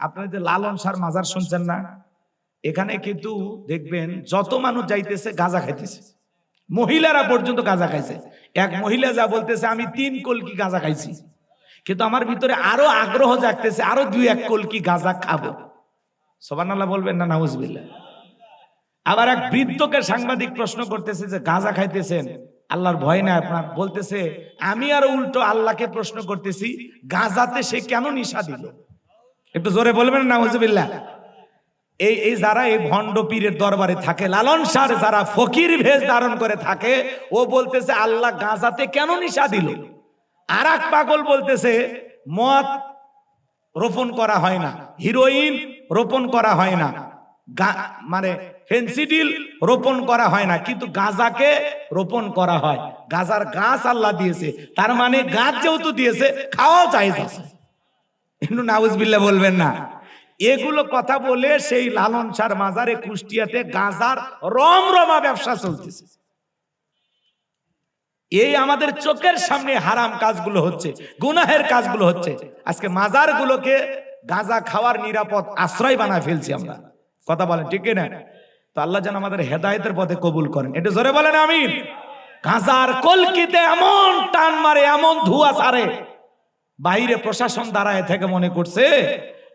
আপনারা যে লালন শাহর মাজার শুনছেন না, এখানে কিন্তু দেখবেন যত মানুষ যাইতেছে গাঁজা খাইতেছে, মহিলারা পর্যন্ত গাঁজা খাইছে। এক মহিলা যা বলতেছে, আমি 3 কলকি গাঁজা খাইছি, কিন্তু আমার ভিতরে আরো আগ্রহ জাগতেছে, আরো 2-1 কলকি গাঁজা খাবো। সুবহানাল্লাহ বলবেন না নাউজুবিল্লাহ? আবার এক বৃদ্ধকে সাংবাদিক প্রশ্ন করতেছে যে গাঁজা খাইতেছেন, আল্লাহর ভয় না আপনার? বলতেছে, আমি আরো উল্টো আল্লাহকে প্রশ্ন করতেছি, গাঁজাতে সে কেন নিশা দিল? একটু জোরে বলবেন নাউজুবিল্লাহ? এই যারা এই ভণ্ড পীরের দরবারে থাকে, লালন শাহ যারা ফকির ভেষ ধারণ করে থাকে, ও বলতেছে আল্লাহ গাঁজাতে কেন নিশা দিল। আর এক পাগল বলতেছে মদ রোপণ করা হয় না, হিরোইন রোপণ করা হয় না, মানে ফেন্সিডিল রোপণ করা হয় না, কিন্তু গাঁজাকে রোপণ করা হয়। গাঁজার গাছ আল্লাহ দিয়েছে, তার মানে গাছ যেহেতু দিয়েছে খাওয়া জায়েজ আছে। কিন্তু নাউজুবিল্লাহ বলবেন না? এগুলো কথা বলে সেই লালন শাহর মাজারে কুষ্টিয়াতে গাঁজার রমরমা ব্যবসা চলতেছে। এই আমাদের চোখের সামনে হারাম কাজগুলো হচ্ছে, গুনাহের কাজগুলো হচ্ছে। আজকে মাজারগুলোকে গাঁজা খাওয়ার নিরাপদ আশ্রয় বানায় ফেলছি আমরা। কথা বলেন ঠিক না? তো আল্লাহ যেন আমাদের হেদায়েতের পথে কবুল করেন। এটা জোরে বলেন আমিন। গাঁজার কলকিতে এমন টান মারে, এমন ধোঁয়া ছাড়ে, বাইরে প্রশাসন দাঁড়ায় থেকে মনে করছে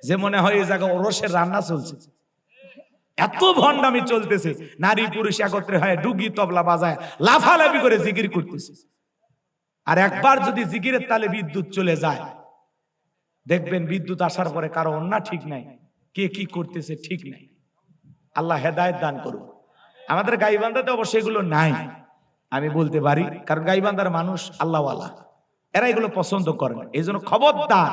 যে মনে হয় এই জায়গায় ওরসের রান্না চলছে। এত ভণ্ডামি চলতেছে, নারী পুরুষ একত্রে হয় ডুগি তবলা বাজায় লাফালাফি করে জিকির করতেছে। আর একবার যদি জিকিরের তালে বিদ্যুৎ চলে যায়, দেখবেন বিদ্যুৎ আসার পরে কারো অন্যা ঠিক নাই, কে কি করতেছে ঠিক নাই। আল্লাহ হেদায়েত দান করুন। আমাদের গাইবান্ধাতে অবশ্য এগুলো নাই, আমি বলতে পারি, কারণ গাইবান্ধার মানুষ আল্লাহওয়ালা, এরা এগুলো পছন্দ করে না। এই জন্য খবরদার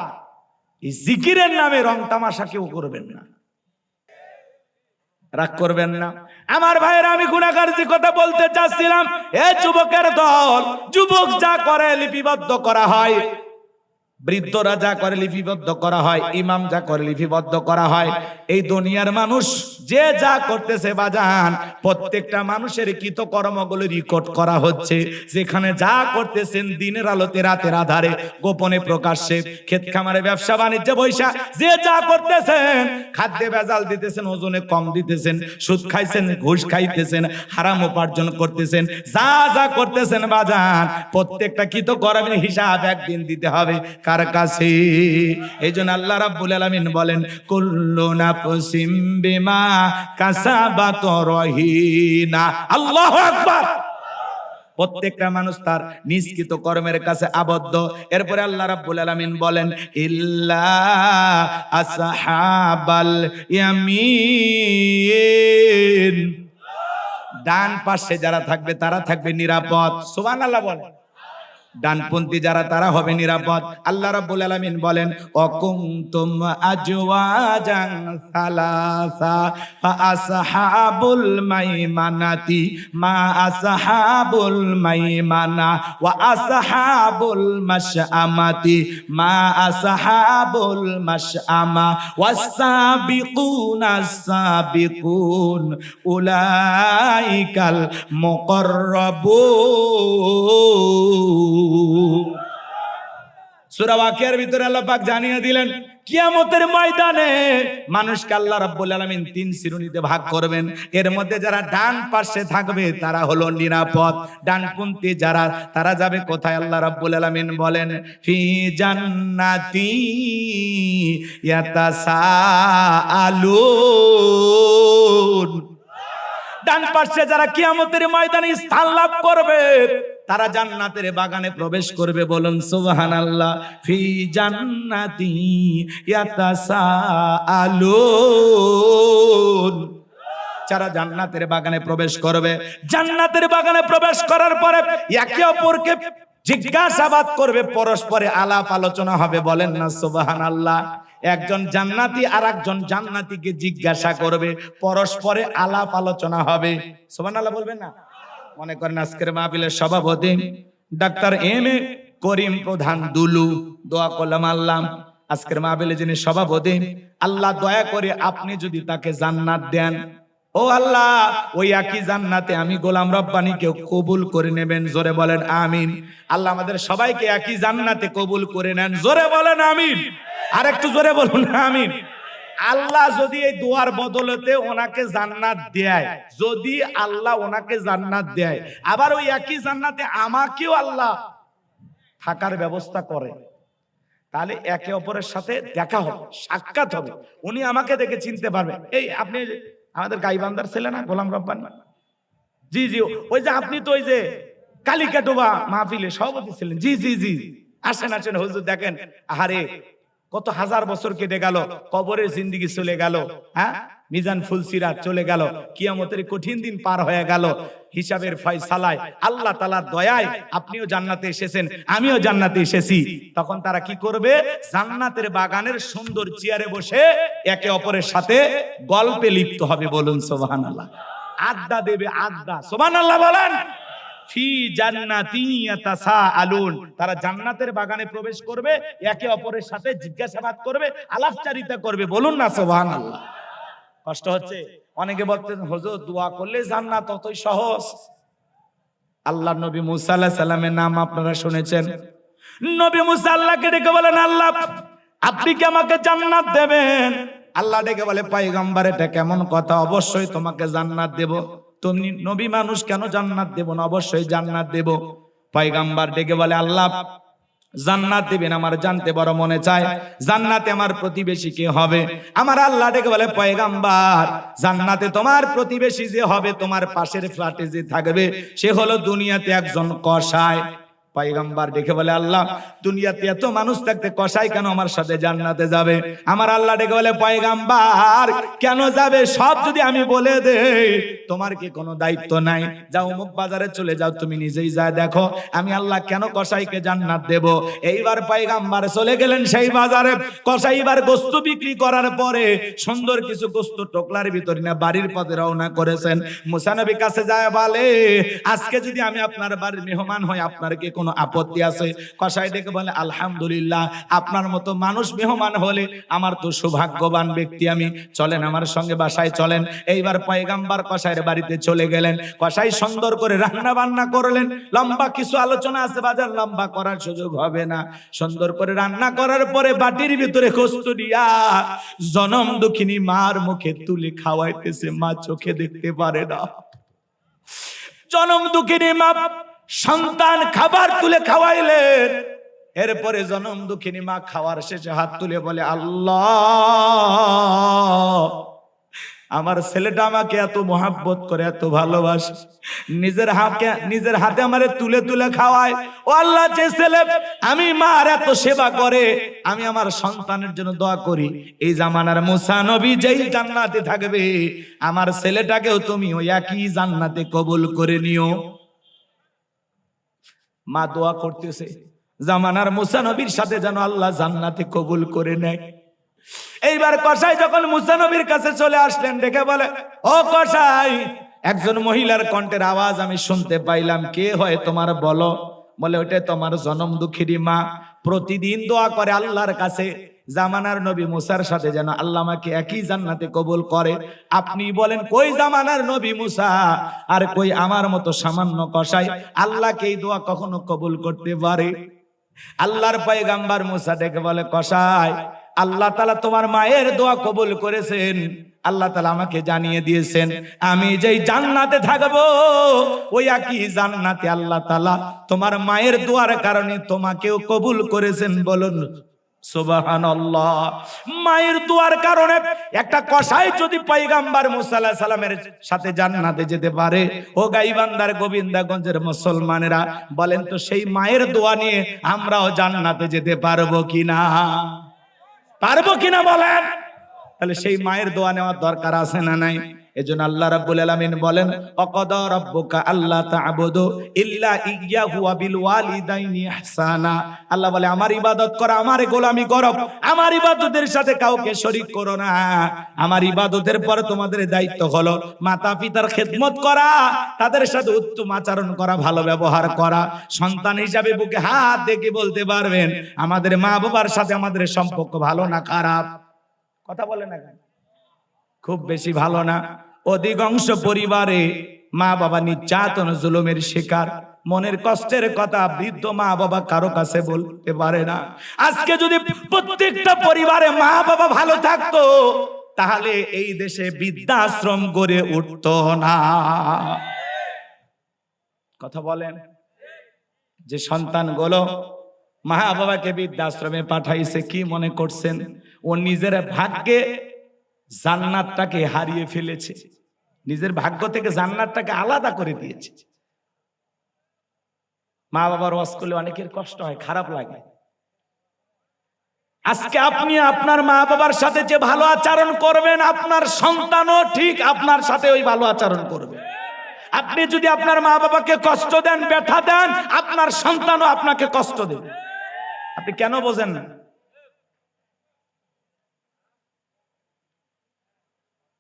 এই জিকিরের নামে রং তামাশা কেউ করবেন না, রাগ করবেন না। আমার ভাইয়েরা, আমি গুনাহগার যে কথা বলতে চাচ্ছিলাম, এ যুবকের দল, যুবক যা করে লিপিবদ্ধ করা হয়, বৃদ্ধরা যা করে লিপিবদ্ধ করা হয়, ইমাম যা করে লিপিবদ্ধ করা হয়। এই দুনিয়ার মানুষ যে যা করতেছে বাজান, প্রত্যেকটা মানুষের কৃতকর্মগুলো রেকর্ড করা হচ্ছে। যেখানে যা করতেছেন দিনের আলোতে রাতের আধারে, গোপনে প্রকাশ্যে, ক্ষেত খামারে ব্যবসা বাণিজ্যে বৈশা যে যা করতেছেন, খাদ্যে ভেজাল দিতেছেন, ওজনে কম দিতেছেন, সুদ খাইছেন, ঘুষ খাইতেছেন, হারাম উপার্জন করতেছেন, যা যা করতেছেন বাজান, প্রত্যেকটা কৃতকর্মের হিসাব একদিন দিতে হবে কার কাছে? এই জন্য আল্লাহ রাব্বুল আলামিন বলেন, কুল্লু নাফসিম বিমা কাসাবাত রহিনা। আল্লাহু আকবার। প্রত্যেকটা মানুষ তার নিষ্কৃত কর্মের কাছে আবদ্ধ। এরপরে আল্লাহ রাব্বুল আলামিন বলেন, ইল্লা আসহাবাল ইয়ামিন। ডান পাশে যারা থাকবে তারা থাকবে নিরাপদ। সুবহানাল্লাহ বলেন। ডানপন্থী যারা তারা হবে নিরাপদ। আল্লাহ রাব্বুল আলামিন বলেন, ওয়াকুনতুম আজওয়াজান সালাসা ফাআসহাবুল মাইমানাতি মা আসহাবুল মাইমানা ওয়া আসহাবুল মাশআমাতি মা আসহাবুল মাশআমা ওয়াস-সাবিকুনাস সাবিকুন উলাইকাল মুকাররাবুন। সূরা ওয়াকিয়ার ভিতরে আল্লাহ পাক জানিয়ে দিলেন, কিয়ামতের ময়দানে মানুষকে আল্লাহ রাব্বুল আলামিন 3 শ্রেণীতে ভাগ করবেন। এর মধ্যে যারা ডান পাশে থাকবে তারা হলো নিরাপদ। ডানপন্থী যারা, তারা যাবে কোথায়? আল্লাহ রাব্বুল আলামিন বলেন, ফি জান্নাতি ইয়াতাসাআলুন। ডান পাশে যারা কিয়ামতের ময়দানে স্থান লাভ করবে, তারা জান্নাতের বাগানে প্রবেশ করবে। বলুন সুবহানাল্লাহ। ফি জান্নাতি ইয়াতাসাআলুন। যারা জান্নাতের বাগানে প্রবেশ করবে, জান্নাতের বাগানে প্রবেশ করার পরে একে অপরকে জিজ্ঞাসাবাদ করবে, পরস্পরে আলাপ আলোচনা হবে। বলেন না সুবহানাল্লাহ। একজন জান্নাতি আর একজন জান্নাতীকে জিজ্ঞাসা করবে, পরস্পরে আলাপ আলোচনা হবে। সুবহানাল্লাহ বলবেন না? মনে করেন আজকের মাহফিলের সভাপতি ডাক্তার এম.এ. করিম প্রধান দুলু, দোয়া করলাম আল্লাহ আজকের মাহফিলে যিনি সভাপতি, আল্লাহ দয়া করে আপনি যদি তাকে জান্নাত দেন, ও আল্লাহ ওই একই জান্নাতে আমি গোলাম রব্বানীকে কবুল করে নেবেন। জোরে বলেন আমিন। আল্লাহ আমাদের সবাইকে একই জান্নাতে কবুল করে নেন। জোরে বলেন আমিন। আর একটু জোরে বলুন আমিন। আল্লাহ যদি এই দোয়ার বদলতে ওনাকে জান্নাত দেয়, যদি আল্লাহ ওনাকে জান্নাত দেয়, আবার ওই একই জান্নাতে আমাকেও আল্লাহ থাকার ব্যবস্থা করে, তাহলে একে অপরের সাথে দেখা হবে, সাক্ষাৎ হবে, উনি আমাকে দেখে চিনতে পারবে। এই আপনি আমাদের গাইবান্ধার ছেলে না গোলাম রব্বানী? জি জি, ওই যে আপনি তো ওই যে কালিকাটোবা মাহফিলে সভাপতি ছিলেন। জি জি জি, আসেন আসেন হুজুর, দেখেন আহারে কত হাজার বছর কেটে গেল, কবরের জিন্দেগি চলে গেল, হ্যাঁ মিজান ফুলসিরাত চলে গেল, কিয়ামতের কঠিন দিন পার হয়ে গেল, হিসাবের ফয়সালায় আল্লাহ তাআলার দয়ায় আপনিও জান্নাতে এসেছেন, আমিও জান্নাতে এসেছি। তখন তারা কি করবে? জান্নাতের বাগানের সুন্দর চেয়ারে বসে একে অপরের সাথে গল্পে লিপ্ত হবে। বলুন সুবহানাল্লাহ। আড্ডা দেবে, আড্ডা। সুবহানাল্লাহ বলেন। ফি জান্নাতিন ইয়াতাসাআলুন, তারা জান্নাতের বাগানে প্রবেশ করবে, একে অপরের সাথে জিজ্ঞাসাবাদ করবে, আলাপচারিতা করবে। বলুন না সুবহানাল্লাহ। কষ্ট হচ্ছে? অনেকে বলতেন হুজুর দোয়া করলে জান্নাত অতই সহজ। আল্লাহর নবী মুসা আলাইহিস সালামের নাম আপনারা শুনেছেন। নবী মুসা আল্লাহকে ডেকে বলেন, আল্লাহ আপনি কি আমাকে জান্নাত দেবেন? আল্লাহ ডেকে বলে, পয়গম্বর এটা কেমন কথা, অবশ্যই তোমাকে জান্নাত দেব। তুমি নবী মানুষ, কেন জান্নাত দেব না? অবশ্যই জান্নাত দেব। পয়গম্বর ডেকে বলে, আল্লাহ জান্নাত দিবেন, আমার জানতে বড় মনে চায়, জান্নাতে আমার প্রতিবেশী কে হবে? আমার আল্লাহ ডেকে বলে, পয়গম্বর জান্নাতে তোমার প্রতিবেশী যে হবে, তোমার পাশের ফ্ল্যাটে যে থাকবে, সে হলো দুনিয়াতে একজন কসাই। পয়গম্বর ডেকে বলে, আল্লাহ দুনিয়াতে এত মানুষ থাকতে কসাই কেন আমার সাথে জান্নাতে যাবে? আমার আল্লাহ ডেকে বলে, পয়গম্বর কেন যাবে? সব যদি আমি বলে দেই, তোমার কি কোনো দায়িত্ব নাই? যাও অমুক বাজারে চলে যাও, তুমি নিজেই যা দেখো আমি আল্লাহ কেন কসাইকে জান্নাত দেব। এইবার পয়গম্বর চলে গেলেন সেই বাজারে। কসাই এবার গোস্ত বিক্রি করার পরে সুন্দর কিছু গোস্ত টোকলার ভিতরে না বাড়ির পথে রওনা করেছেন। মুসা নবীর কাছে যায় বলে, আজকে যদি আমি আপনার বাড়ির মেহমান হই, আপনার কি কোনো আপত্তি আছে? কসাই ডেকে বলে, আলহামদুলিল্লাহ, আপনার মতো মানুষ মেহমান হলে আমার তো সৌভাগ্যবান ব্যক্তি আমি, চলেন আমার সঙ্গে বাসায় চলেন। এইবার পয়গম্বর কসাইয়ের বাড়িতে চলে গেলেন। কসাই সুন্দর করে রান্না বান্না করলেন। লম্বা কিছু আলোচনা আছে বাজার, লম্বা করার সুযোগ হবে না। সুন্দর করে রান্না করার পরে বাটির ভিতরে গোস্ত দিয়া জনম দুঃখিনী মার মুখে তুলে খাওয়াইতেছে। মা চোখে দেখতে পারে না। জনম দুঃখিনী মা সন্তান খাবার তুলে খাওয়াইলেন। এরপরে জনম দুঃখিনী মা খাওয়ার শেষে হাত তুলে বলে, আল্লাহ আমার ছেলেটা আমাকে এত মহাব্বত করে, এত ভালোবাসে, নিজের হাতে আমারে তুলে তুলে খাওয়ায়। ও আল্লাহ, যে ছেলে আমি মার এত সেবা করে, আমি আমার সন্তানের জন্য দোয়া করি, এই জামানার মুসা নবী যেই জান্নাতে থাকবে, আমার ছেলেটাকেও তুমি ওই একই জান্নাতে কবুল করে নিও। মা দোয়া করতেছে জামানার মুসা নবীর সাথে যেন আল্লাহ জান্নাতে কবুল করে নেয়। এইবার কসাই যখন মুসা নবীর কাছে চলে আসলেন, দেখে বলে, ও কসাই, একজন মহিলার কণ্ঠের আওয়াজ আমি শুনতে পাইলাম, কে হয় তোমার বলো? বলে, ওটা তোমার জনম দুঃখিনী মা, প্রতিদিন দোয়া করে আল্লাহর কাছে জামানার নবী মুসার সাথে যেন আল্লাহ আমাকে একই জান্নাতে কবুল করে। আপনি বলেন, কই জামানার নবী মুসা আর কই আমার মতো সামান্য কসাই আল্লাহকে এই দোয়া কখনো কবুল করতে পারে? আল্লাহর পয়গম্বর মুসা ডেকে বলে, কসাই আল্লাহ তাআলা তোমার মায়ের দোয়া কবুল করেছেন। আল্লাহ তাআলা আমাকে জানিয়ে দিয়েছেন, আমি যেই জান্নাতে থাকবো, ওই একই জান্নাতে আল্লাহ তাআলা তোমার মায়ের দোয়ার কারণে তোমাকেও কবুল করেছেন। বলুন সুবহানাল্লাহ। মায়ের দোয়ার কারণে একটা কসাই যদি পয়গম্বর মুসা আলাইহিস সালামের সাথে জান্নাতে যেতে পারে, ও গাইবান্ধার গোবিন্দাগঞ্জের মুসলমানেরা বলেন তো, সেই মায়ের দোয়া নিয়ে আমরাও জান্নাতে যেতে পারবো কিনা? পারবো কিনা বলেন? তাহলে সেই মায়ের দোয়া নেওয়ার দরকার আছে না নাই? এজন্য আল্লাহ রাব্বুল আলামিন বলেন, ওয়াকাদা রাব্বুকা আল্লা তা'বুদু ইল্লা ইয়্যাহু ওয়া বিল ওয়ালিদাইনি ইহসানা। আল্লাহ বলে, আমার ইবাদত করো, আমার গোলামি করো, আমার ইবাদতের সাথে কাউকে শরীক করো না। আমার ইবাদতের পর তোমাদের দায়িত্ব হলো মাতা পিতার খেদমত করা, তাদের সাথে উত্তম আচরণ করা, ভালো ব্যবহার করা। সন্তান হিসাবে বুকে হাত দেখে বলতে পারবেন আমাদের মা বাবার সাথে আমাদের সম্পর্ক ভালো না খারাপ? কথা বলে না কেন? খুব বেশি ভালো না। অধিকাংশ পরিবারে মা বাবা নির্যাতন জুলুমের শিকার। মনের কষ্টের কথা বৃদ্ধ মা বাবা কারো কাছে বলতে পারে না। আজকে যদি প্রত্যেকটা পরিবারে মা বাবা ভালো থাকতো, তাহলে এই দেশে বৃদ্ধাশ্রম গড়ে উঠতো না। কথা বলেন। যে সন্তানগুলো মা বাবাকে বৃদ্ধাশ্রমে পাঠাইছে, কি মনে করছেন ও নিজের ভাগ্যে জান্নাতটাকে হারিয়ে ফেলেছে? নিজের ভাগ্য থেকে জান্নাতটাকে আলাদা করে দিয়েছে। মা বাবার ওয়াজ করলে অনেকের কষ্ট হয়, খারাপ লাগে। আজকে আপনি আপনার মা বাবার সাথে যে ভালো আচরণ করবেন, আপনার সন্তানও ঠিক আপনার সাথে ওই ভালো আচরণ করবে। আপনি যদি আপনার মা বাবাকে কষ্ট দেন, ব্যথা দেন, আপনার সন্তানও আপনাকে কষ্ট দেবে। আপনি কেন বোঝেন না?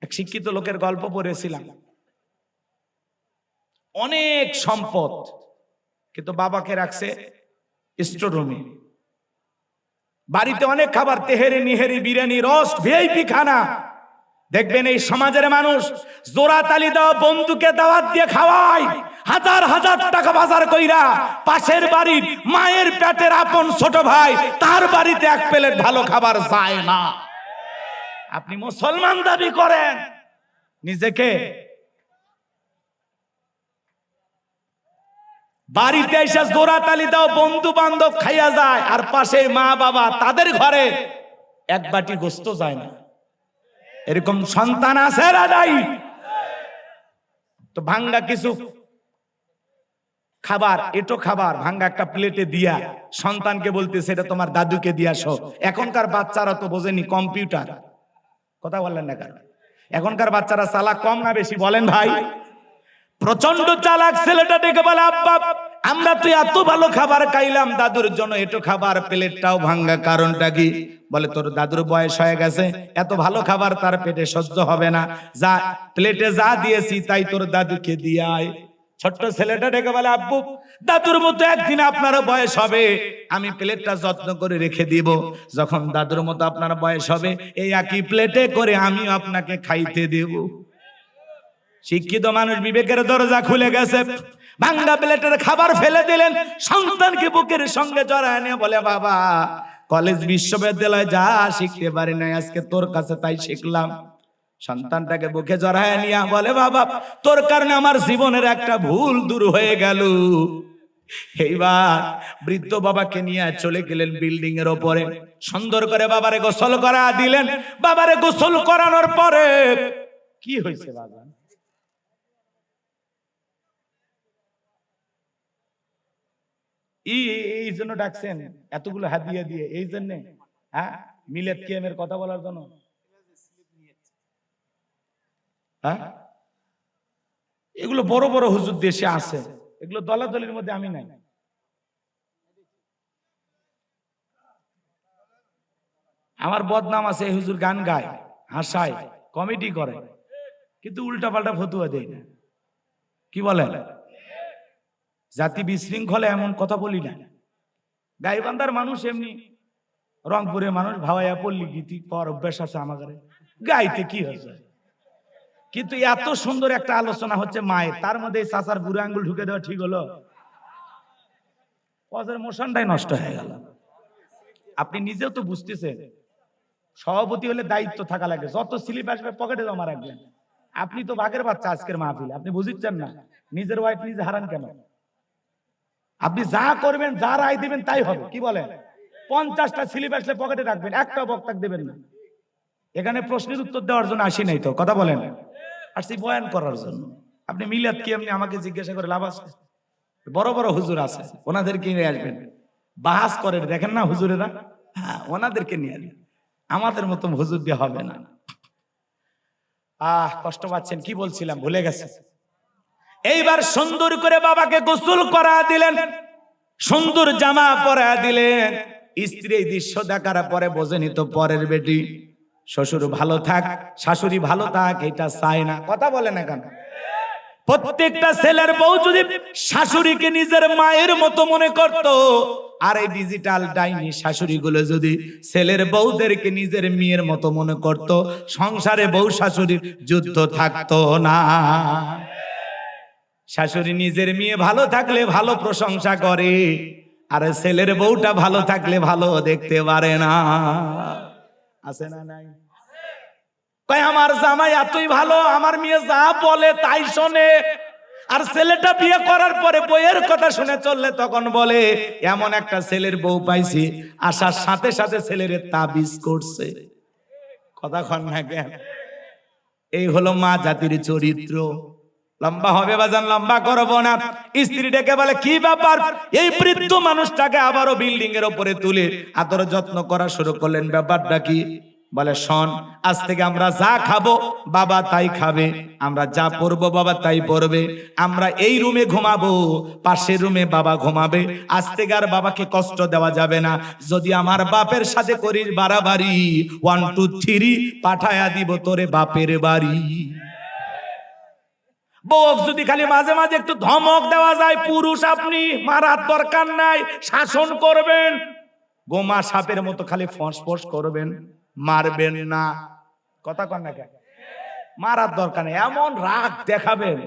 এক শিক্ষিত লোকের গল্প পড়েছিলাম। অনেক সম্পদ, কিন্তু বাবাকে রাখছে স্টোররুমে। বাড়িতে অনেক খাবার, তেহেরি নিহেরি বিরিয়ানি রোস্ট ভিআইপি খানা। দেখবেন এই সমাজের মানুষ জোড়া তালি দেওয়া বন্ধুকে দাওয়াত দিয়ে খাওয়ায়, হাজার হাজার টাকা বাজার কইরা পাশের বাড়ির মায়ের পেটের আপন ছোট ভাই, তার বাড়িতে এক প্লেট ভালো খাবার যায় না। আপনি মুসলমান দাবি করেন নিজেকে, বাড়িতে এসে জোড়া তালি দাও বন্ধু বান্ধব খাইয়া যায়, আর পাশে মা বাবা তাদের ঘরে এক বাটি গোস্ত যায় না। এরকম সন্তান আছে না নাই? তো ভাঙ্গা কিছু খাবার, এটো খাবার ভাঙ্গা একটা প্লেটে দিয়া সন্তানকে বলতেছে এটা তোমার দাদুকে দিয়ে আসো। এখনকার বাচ্চারা তো বোঝেনি কম্পিউটার। কথা বললেন না কেন? এখনকার বাচ্চারা চালাক কম না বেশি বলেন ভাই? প্রচন্ড চালাক। ছেলেটা ডেকে বলে আব্বা আমরা তো এত ভালো খাবার খাইলাম, দাদুর জন্য এটো খাবার প্লেটটাও ভাঙ্গা, কারণটা কি? বলে তোর দাদুর বয়স হয়ে গেছে, এত ভালো খাবার তার পেটে সহ্য হবে না, যা প্লেটে যা দিয়েছি তাই তোর দাদুকে দিয়ে আয়। ছোট্ট ছেলেটা ডেকে বলে আব্বু দাদুর মতো একদিন আপনারও বয়স হবে, আমি প্লেটটা যত্ন করে রেখে দিব, যখন দাদুর মতো আপনার বয়স হবে এই একই প্লেটে করে আমিও আপনাকে খাইতে দেব। শিক্ষিত মানুষ, বিবেকের দরজা খুলে গেছে, ভাঙ্গা প্লেটের খাবার ফেলে দিলেন। সন্তানকে বুকের সঙ্গে জড়ায় নিয়ে বলে বাবা কলেজ বিশ্ববিদ্যালয় যা শিখতে পারি না আজকে তোর কাছে তাই শিখলাম। সন্তানটাকে বুকে জড়ায় নিয়ে বলে বাবা তোর কারণে আমার জীবনের একটা ভুল দূর হয়ে গেল। এইবার বৃদ্ধ বাবাকে নিয়ে চলে গেলেন বিল্ডিং এর উপরে, সুন্দর করে বাবারে গোসল করা দিলেন। বাবারে গোসল করানোর পরে কি হয়েছে বাবা? এই জন্য ডাকছেন এতগুলো হাদিয়া দিয়ে, এই জন্য হ্যাঁ মিলাদ কিয়ামের কথা বলার জন্য? হ্যাঁ এগুলো বড় বড় হুজুর দেশে আছে, এগুলো দলাদলির মধ্যে আমি নাই। আমার বদনাম আছে, এই হুজুর গান গায়, হাসায়, কমেডি করে, কিন্তু উল্টা পাল্টা ফতুয়া দেয় না। কি বলেন? জাতি বিশৃঙ্খলা এমন কথা বলি না। গাইবান্ধার মানুষ এমনি, রংপুরের মানুষ ভাওয়াইয়া পল্লী গীতি পর অভ্যাস আছে আমাদের, গাইতে কি হয়েছে। কিন্তু এত সুন্দর একটা আলোচনা হচ্ছে মায়ের, তার মধ্যে চাচার বুড়ো আঙ্গুল ঢুকে দেওয়া ঠিক হলো? পজের মোশনটাই নষ্ট হয়ে গেল। আপনি নিজেও তো বুঝতেছেন, সভাপতি হলে দায়িত্ব থাকা লাগে, যত স্লিপ আসবে পকেটে জমা রাখবেন। আপনি তো বাঘের বাচ্চা আজকের মাহফিল, আপনি বুঝিচ্ছেন না? নিজের ওয়াইফ নিজে হারান কেন? আপনি যা করবেন, যা রায় দিবেন তাই হবে। কি বলেন? 50টা স্লিপ আসলে পকেটে রাখবেন, একটা বক্তাক দেবেন না। এখানে প্রশ্নের উত্তর দেওয়ার জন্য আসি নাই তো, কথা বলেন, আসছি বয়ান করার জন্য। আপনি মিলাদ কি এমনি আমাকে জিজ্ঞাসা করে লাভ আছে? বড় বড় হুজুর আছে, ওনাদেরকে নিয়ে আসবেন, বাহাস করে দেখেন না হুজুরেরা, হ্যাঁ ওনাদেরকে নিয়ে আসবেন, আমাদের মতো হুজুর দিয়ে হবে না। কষ্ট পাচ্ছেন, কি বলছিলাম ভুলে গেছে। এইবার সুন্দর করে বাবাকে গোসল করা দিলেন, সুন্দর জামা পরা দিলেন। স্ত্রী এই দৃশ্য দেখার পরে বোঝেনি তো পরের বেটি, শ্বশুর ভালো থাক, শাশুড়ি ভালো থাক, এটা চায় না। কথা বলে না কেন? প্রত্যেকটা ছেলের বউ যদি শাশুড়িকে নিজের মায়ের মতো মনে করত, আর এই ডিজিটাল ডাইনি শাশুড়ি গুলো যদি ছেলের বউদেরকে নিজের মেয়ের মতো মনে করত, সংসারে বউ শাশুড়ির যুদ্ধ থাকতো না। শাশুড়ি নিজের মেয়ে ভালো থাকলে ভালো প্রশংসা করে, আর ছেলের বউটা ভালো থাকলে ভালো দেখতে পারে না। আছে না নাই? কয় আমার জামাই এতই ভালো, আমার মেয়ে যা বলে তাই শোনে। আর ছেলেটা বিয়ে করার পরে বইয়ের কথা শুনে চললে তখন বলে এমন একটা ছেলের বউ পাইছি, আসার সাথে সাথে ছেলের তাবিজ করছে। কথা কন না কেন? এই হলো মা জাতির চরিত্র। লম্বা হবে বাজান, লম্বা করবো না। স্ত্রী ডেকে বলে কি ব্যাপার, এই বৃদ্ধ মানুষটাকে আবারও বিল্ডিং এর উপরে তুলে আদর যত্ন করা শুরু করলেন, ব্যাপারটা কি? বলে শোন, আজ থেকে আমরা যা খাবো বাবা তাই খাবে, আমরা যা পরবো বাবা তাই পরবে, আমরা এই রুমে ঘুমাবো, পাশের রুমে বাবা ঘুমাবে, আজ থেকে আর বাবাকে কষ্ট দেওয়া যাবে না। যদি আমার বাপের সাথে করিস বাড়াবাড়ি, 1 2 3 পাঠায়া দিব তোরে বাপের বাড়ি। বউ যদি খালি মাঝে মাঝে একটু ধমক দেওয়া যায়, পুরুষ আপনি মারার দরকার নাই, শাসন করবেন। গোমা সাপের মতো খালি ফসফস করবেন, মারবেন না। কথা কন না কেন? মারার দরকার নেই, এমন রাগ দেখাবেন,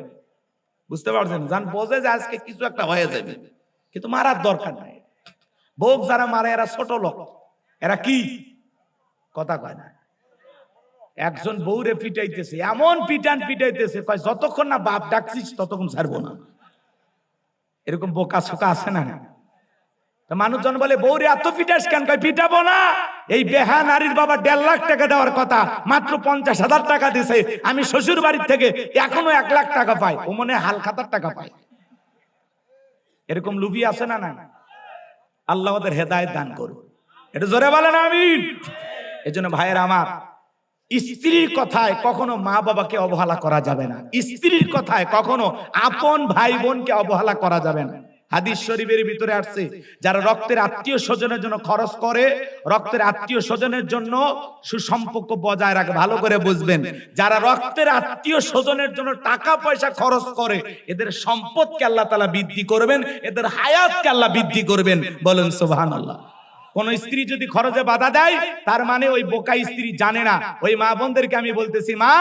বুঝতে পারছেন? জান বোঝে যে আজকে কিছু একটা হয়ে যাবে, কিন্তু মারার দরকার নাই। বউ যারা মারে এরা ছোট লোক, এরা কি কথা কয় না। একজন বউরে পিটাইতেছে, এমন পিটান পিটাইতেছে, কয় যতক্ষণ না বাপ ডাকছিস ততক্ষণ ছাড়বো না। এরকম বোকা শোকা আছে না? মানুষজন বলে বউরে এত পিটাস কেন? কয় পিটাবো না। এই বেহা নারীর বাবা 1.5 লাখ টাকা দেওয়ার কথা, মাত্র 50,000 টাকা দিছে। আমি শ্বশুর বাড়ির থেকে এখনো 1 লাখ টাকা পাই, ও মনে হালখাতার টাকা পাই। এরকম লুভি আছে না? না। আল্লাহ ওদের হেদায়েত দান করুন, এটা জোরে বলেন আমিন। এজন্য ভাইয়েরা আমার, স্ত্রীর কথায় কখনো মা বাবাকে অবহেলা করা যাবে না। স্ত্রীর কথায় কখনো আপন ভাই বোনকে অবহেলা করা যাবে না। হাদিস শরীফের ভিতরে আসছে, যারা রক্তের আত্মীয় স্বজনের জন্য খরচ করে, রক্তের আত্মীয় স্বজনের জন্য সুসম্পর্ক বজায় রাখে। ভালো করে বুঝবেন, যারা রক্তের আত্মীয় স্বজনের জন্য টাকা পয়সা খরচ করে, এদের সম্পদকে আল্লাহ তাআলা বৃদ্ধি করবেন, এদের হায়াতকে আল্লাহ বৃদ্ধি করবেন। বলেন সুবহানাল্লাহ। কোন স্ত্রী যদি খরচে বাধা দেয়, তার মানে ওই বোকা স্ত্রী জানে না। ওই মা বোনদেরকে আমি বলতেছি, মা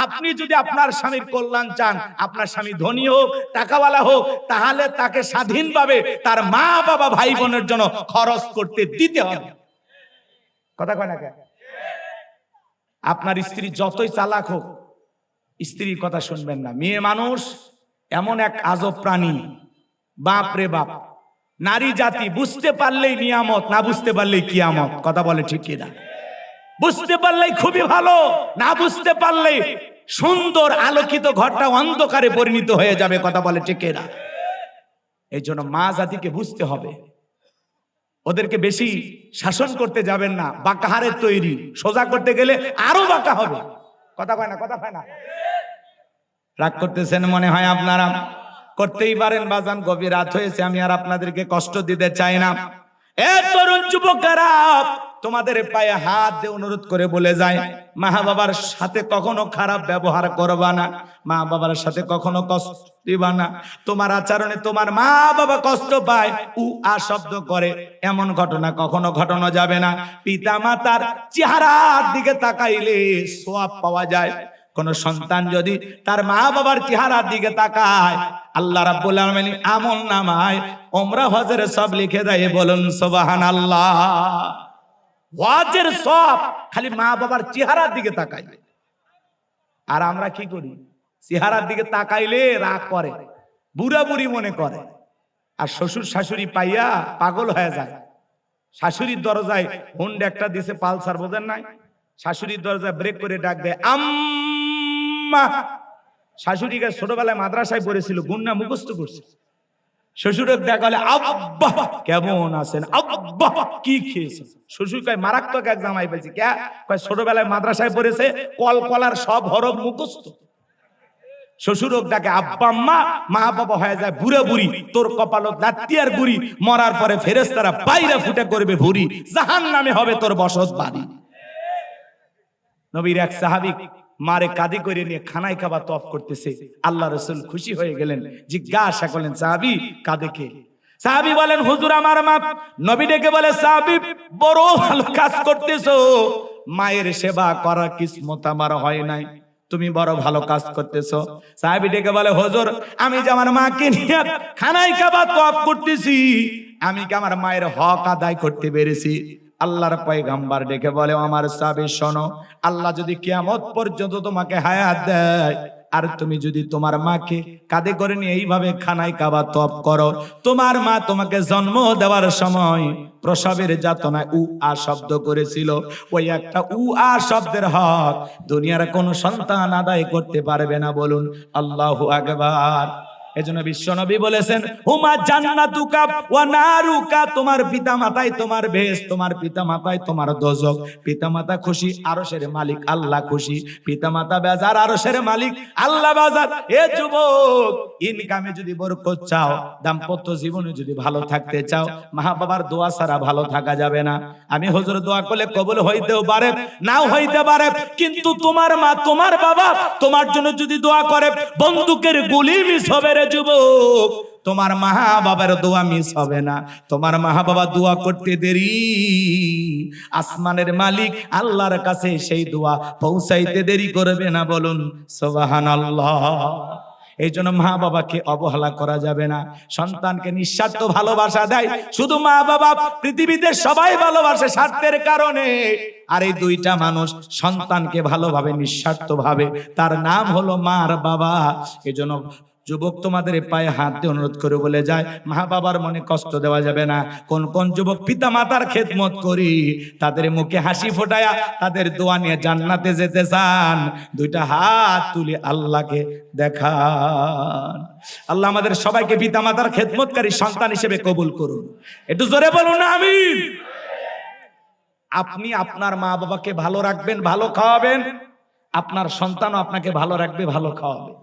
আপনি যদি আপনার স্বামীর কল্যাণ চান, আপনার স্বামী ধনী হোক টাকাওয়ালা হোক, তাহলে তাকে স্বাধীনভাবে তার মা বাবা ভাই বোনের জন্য খরচ করতে দিতে হবে। কথা কয় না কেন? আপনার স্ত্রী যতই চালাক হোক, স্ত্রীর কথা শুনবেন না। মেয়ে মানুষ এমন এক আজব প্রাণী, বাপ রে বাপ। নারী জাতি বুঝতে পারলেই নিয়ামত, না বুঝতে পারলেই কিয়ামত। কথা বলে ঠিক কিনা? বুঝতে পারলেই খুবই ভালো, না বুঝতে পারলে সুন্দর আলোকিত ঘরটা অন্ধকারে পরিণত হয়ে যাবে। কথা বলে ঠিক কিনা? এই জন্য মা জাতিকে বুঝতে হবে, ওদেরকে বেশি শাসন করতে যাবেন না। বাঁকাহারের তৈরি, সোজা করতে গেলে আরো বাঁকা হবে। কথা কয় না? কথা কয় না? রাগ করতেছেন মনে হয় আপনারা? করতেই পারেন বাজান, গভীর রাত হয়েছে, আমি আর আপনাদেরকে কষ্ট দিতে চাই না। এ তরুণ যুবকেরা, তোমাদের পায়ে হাত দিয়ে অনুরোধ করে বলে যায়, মা বাবার সাথে কখনো খারাপ ব্যবহার করবা না, মা বাবার সাথে কখনো কষ্ট দিবা না। তোমার আচরণে তোমার মা বাবা কষ্ট পায়, আ শব্দ করে, এমন ঘটনা কখনো ঘটানো যাবে না। পিতা মাতার চেহারার দিকে তাকাইলে সওয়াব পাওয়া যায়। কোন সন্তান যদি তার মা বাবার চেহারার দিকে তাকায়, আল্লাহ রাব্বুল আলামিন আমল নামায় উমরা হজের সব লিখে দেয়। বলুন সুবহানাল্লাহ। হজের সব খালি মা বাবার চেহারার দিকে তাকাই। আর আমরা কি করি? চেহারার দিকে তাকাইলে রাগ করে, বুড়া বুড়ি মনে করে, আর শ্বশুর শাশুড়ি পাইয়া পাগল হয়ে যায়। শাশুড়ির দরজায় হুন্ড একটা দিছে পালসার, বোঝেন নাই? শাশুড়ির দরজায় ব্রেক করে ডাক দেয় আম্মা। শাশুড়িকে ছোটবেলায় মাদ্রাসায় পড়েছিল, গুন্না মুখস্থ করছে। শ্বশুরের দেখা হলে আব্বা কেমন আছেন, আব্বা কি খেয়েছেন। শ্বশুর কয় মারাত্মক এক জামাই পেয়েছি। কে? কয় ছোটবেলায় মাদ্রাসায় পড়েছে, কলকলার সব হরফ মুখস্থ। শ্বশুর ডাকে আব্বা আম্মা, মা বাবা হয়ে যায় বুড়া বুড়ি। তোর কপালত লাত্তিয়ার গুড়ি, মরার পরে ফেরেশতারা বাইরে ফুটে করবে ভুরি, জাহান্নামে হবে তোর বসত বাড়ি। নবীর এক সাহাবী মারে কাঁধে করে নিয়ে খানায় খাবার তফ করতেছে। আল্লাহ রাসূল খুশি হয়ে গেলেন, জিজ্ঞাসা করলেন, সাহাবী কাঁধে কে? সাহাবী বলেন, হুজুর আমার মা। নবী ডেকে বলে, সাহাবী বড় ভালো কাজ করতেছো, মায়ের সেবা করার কিসমত আমার হয় নাই। তুমি বড় ভালো কাজ করতেছো। সাহাবী ডেকে বলে, হুজুর আমি যে আমার মাকে নিয়ে খানায় কাবা তওয়াফ করতেছি, আমি কি আমার মায়ের হক আদায় করতে পেরেছি? আল্লাহর পয়গম্বর ডেকে বলে, আমার সাহাবী শোনো, আল্লাহ যদি কিয়ামত পর্যন্ত তোমাকে হায়াত দেয়, আর তুমি যদি তোমার মাকে কাঁধে করে নিয়ে এইভাবে খানায় কাবা তওয়াফ করো, তোমার মা তোমাকে জন্ম দেওয়ার সময় প্রসবের যাতনায় আ শব্দ করেছিল, ওই একটা আ শব্দের হক দুনিয়ার কোন সন্তান আদায় করতে পারবে না। বলুন আল্লাহু আকবার। এজন্য বিশ্বনবী বলেছেন, হুমা জান্নাতুকা ওয়া নারুকা, তোমার পিতামাতাই তোমার বেহেশত, তোমার পিতামাতাই তোমার দোজখ। পিতামাতা খুশি, আরশের মালিক আল্লাহ খুশি। পিতামাতা বেজার, আরশের মালিক আল্লাহ বেজার। এ যুবক, ইনকামে যদি বরকত চাও, দাম্পত্য জীবনে যদি ভালো থাকতে চাও, মা বাবার দোয়া ছাড়া ভালো থাকা যাবে না। আমি হুজুর দোয়া করলে কবুল হইতেও পারে, নাও হইতে পারে, কিন্তু তোমার মা তোমার বাবা তোমার জন্য যদি দোয়া করে, বন্দুকের গুলি মিস হবে রে যুবক, তোমার মা বাবার দোয়া মিস হবে না। তোমার মা বাবা দোয়া করতে দেরি, আসমানের মালিক আল্লাহর কাছে সেই দোয়া পৌঁছাইতে দেরি করবে না। বলুন সুবহানাল্লাহ। এই জন্য মা বাবাকে অবহেলা করা যাবে না। সন্তানকে নিঃস্বার্থ ভালোবাসা দেয় শুধু মা বাবা, পৃথিবীতে সবাই ভালোবাসে স্বার্থের কারণে। আর এই দুইটা মানুষ সন্তানকে ভালোভাবে নিঃস্বার্থ ভাবে, তার নাম হলো মার বাবা। এই জন্য যুবক, তোমাদের পায়ে হাত দিয়ে অনুরোধ করে বলে যায়, মা বাবার মনে কষ্ট দেওয়া যাবে না। কোন কোন যুবক পিতা মাতার খেদমত করি, তাদের মুখে হাসি ফোটায়া তাদের দোয়া নিয়ে জান্নাতে যেতে চান, দুইটা হাত তুলে আল্লাহকে দেখান। আল্লাহ আমাদের সবাইকে পিতা মাতার খেদমতকারী সন্তান হিসেবে কবুল করুন। একটু জোরে বলুন না আমিন। আপনি আপনার মা বাবাকে ভালো রাখবেন, ভালো খাওয়াবেন, আপনার সন্তানও আপনাকে ভালো রাখবে, ভালো খাওয়াবে।